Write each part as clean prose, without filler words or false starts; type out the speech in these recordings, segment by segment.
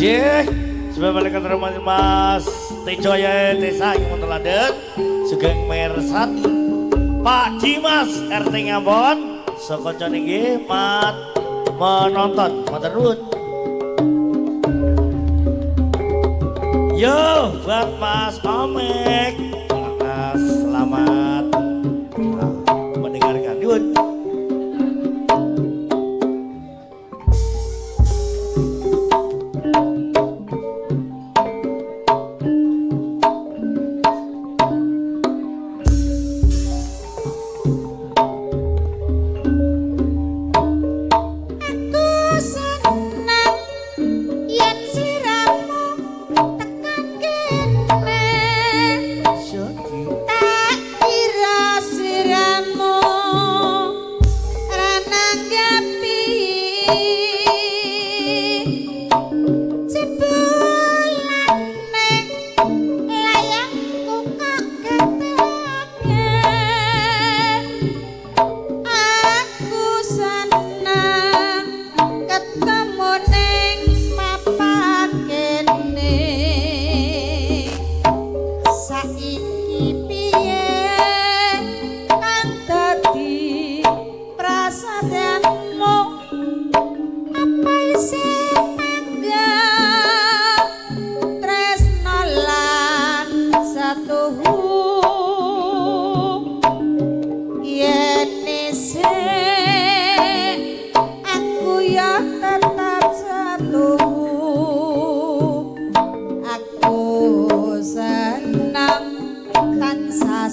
kasih. Sebagai keterangan Mas Tejoya Desa yang Teladan Sugeng Mersat Pak Dimas RT Ngambon Sokoco niki mat menonton maturun. Yo buat Mas Omek selamat mendengarkan yun.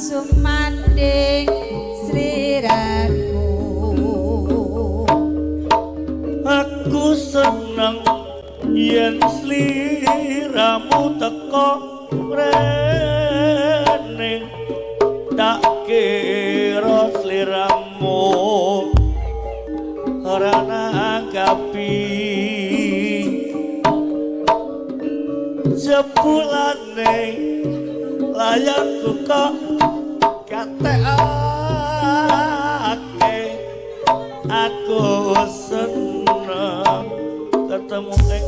Sumanding sliramu aku seneng yen sliramu teko rene tak kira sliramu ora nanggapi jebulane layakku kok kateake aku seneng ketemu ning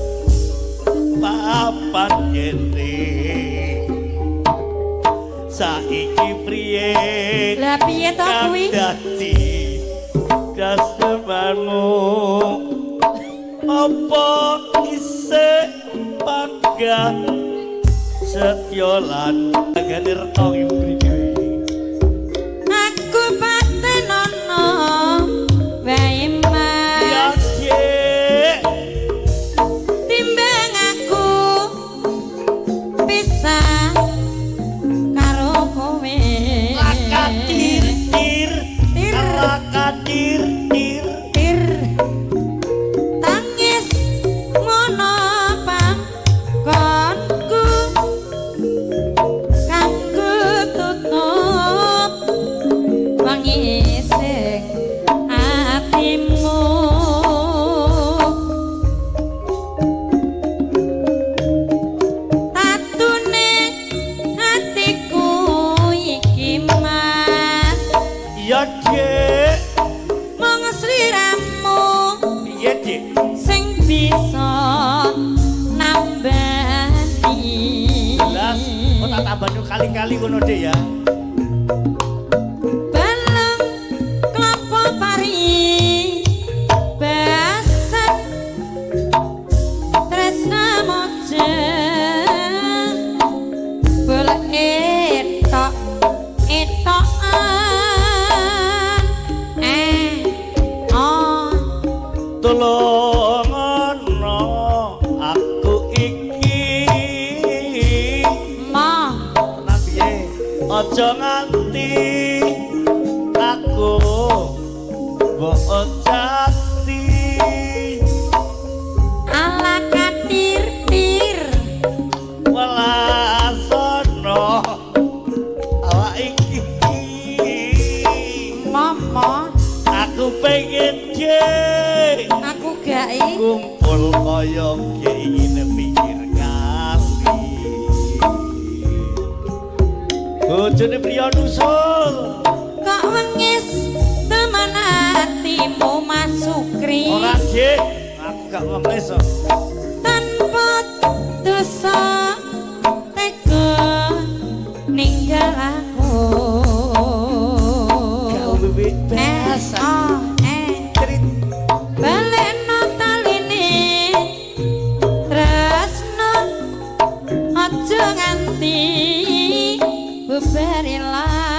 papan kene saiki priye lah piye to kuwi dadi kasemanmu apa isih panggah setya lan ganir tong mriki Patenono wae mas timbang aku pisah karo kowe lakatir tir tangis ngono panggonku kanggo tutup wangising atimu tatune atiku iki mas ya Dik mung sliramu piye Dik sing bisa nambani jelas kok tak tambani kali-kali ngono Dik ya. Tulungono aku iki ma tenan piye aja nganti aku mbok jati ala katir welasono awak iki mama aku pengen aku gak kumpul kaya ingin pikir kali bojone priya nusul kok wengis temen hatimu Mas Sukri ora Dik aku gak wengis tanpa biasa. Oh, Cerit. balekno taline tresno aja nganti beber ilang